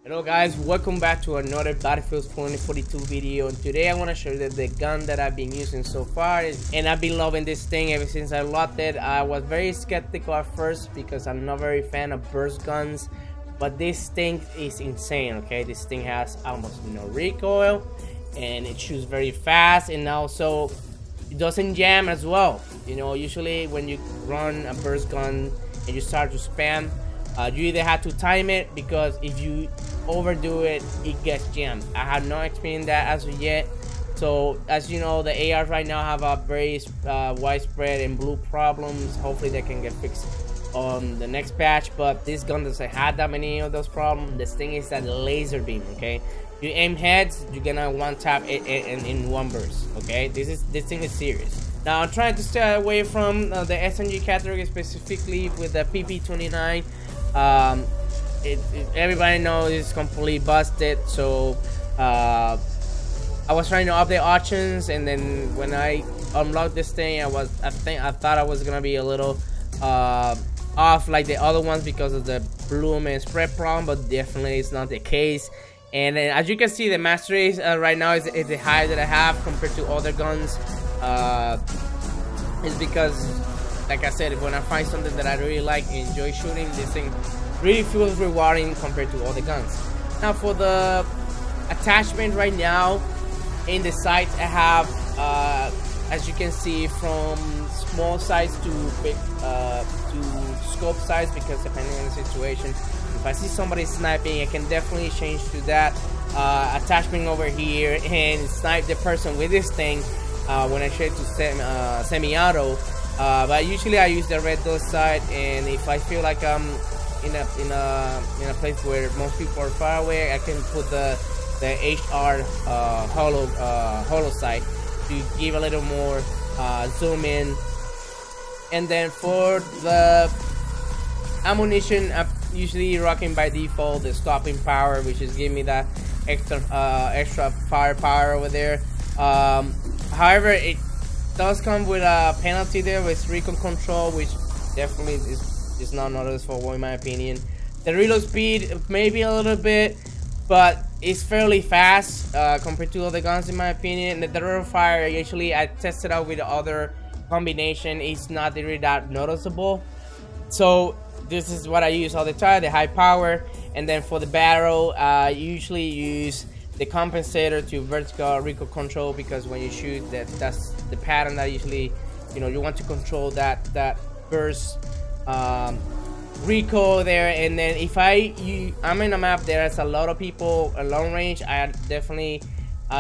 Hello guys, welcome back to another Battlefield 2042 video, and today I want to show you the gun that I've been using so far, and I've been loving this thing ever since I locked it. I was very skeptical at first because I'm not very fan of burst guns, but this thing is insane. Okay, this thing has almost no recoil and it shoots very fast, and also it doesn't jam as well. You know, usually when you run a burst gun and you start to spam, you either have to time it, because if you overdo it, it gets jammed. I have not experienced that as of yet. So as you know, the ARs right now have a very widespread and blue problems. Hopefully they can get fixed on the next patch, but this gun doesn't have that many of those problems. This thing is that laser beam. Okay, you aim heads, you're gonna one tap it in one burst. Okay, this thing is serious. Now I'm trying to stay away from the SMG category, specifically with the PP29. Everybody knows it's completely busted, so I was trying to update options, and then when I unlocked this thing, I thought I was gonna be a little off like the other ones because of the bloom and spread problem, but definitely it's not the case. And then, as you can see, the mastery right now is the high that I have compared to other guns. It's because, like I said, when I find something that I really like and enjoy shooting, this thing really feels rewarding compared to other guns. Now for the attachment right now in the sights, I have as you can see, from small size to big to scope size, because depending on the situation, if I see somebody sniping, I can definitely change to that attachment over here and snipe the person with this thing when I change to semi-auto. But usually I use the red dot sight, and if I feel like I'm in a place where most people are far away, I can put the HR HOLO sight to give a little more zoom in. And then for the ammunition, I'm usually rocking by default the stopping power, which is giving me that extra firepower over there. However, it does come with a penalty there with recoil control, which definitely is not noticeable in my opinion. The reload speed maybe a little bit, but it's fairly fast compared to other guns in my opinion. The rate of fire, usually I tested out with the other combination, it's not really that noticeable. So this is what I use all the time, the high power. And then for the barrel, I usually use the compensator to vertical recoil control, because when you shoot, that's the pattern that usually, you know, you want to control that burst recoil there. And then if I'm in a map there's a lot of people at long range, I definitely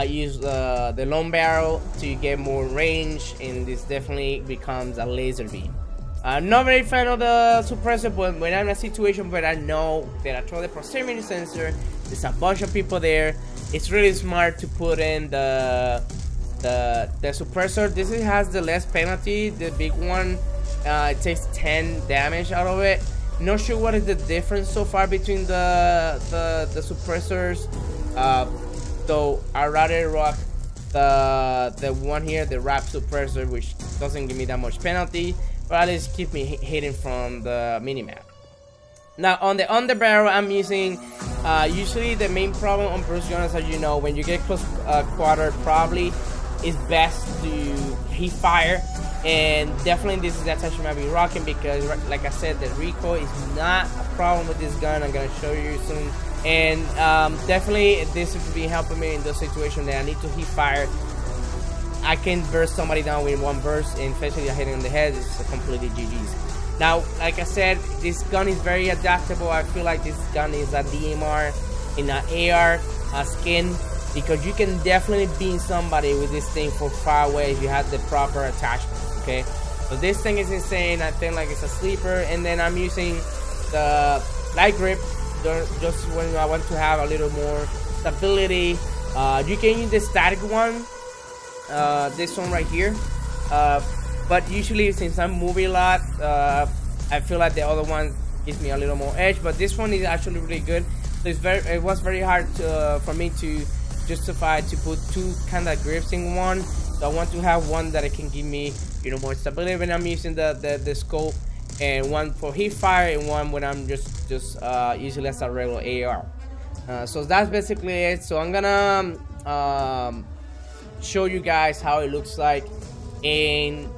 use the long barrel to get more range, and this definitely becomes a laser beam. I'm not very fan of the suppressor, but when I'm in a situation where I know that I throw the proximity sensor, there's a bunch of people there, it's really smart to put in the suppressor. This has the less penalty. The big one, it takes 10 damage out of it. Not sure what is the difference so far between the suppressors, though I'd rather rock the one here, the wrap suppressor, which doesn't give me that much penalty, but at least keep me hidden from the minimap. Now on the underbarrel, I'm using usually the main problem on burst guns, as you know, when you get close quarter, probably it's best to heat fire. And definitely this is the attachment I'll be rocking, because like I said, the recoil is not a problem with this gun. I'm gonna show you soon. And definitely this will be helping me in those situations that I need to heat fire. I can burst somebody down with one burst, and especially hitting on the head, it's completely GG's. Now, like I said, this gun is very adaptable. I feel like this gun is a DMR in an AR skin, because you can definitely beam somebody with this thing from far away if you have the proper attachment. Okay, so this thing is insane. I think like it's a sleeper. And then I'm using the light grip just when I want to have a little more stability. You can use the static one, this one right here, but usually since I'm moving a lot, I feel like the other one gives me a little more edge, but this one is actually really good. So it was very hard for me to justify to put two kind of grips in one. So I want to have one that it can give me, you know, more stability when I'm using the scope, and one for heat fire, and one when I'm just usually as a regular AR. So that's basically it. So I'm gonna show you guys how it looks like in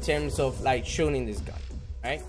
terms of like shooting this gun, right?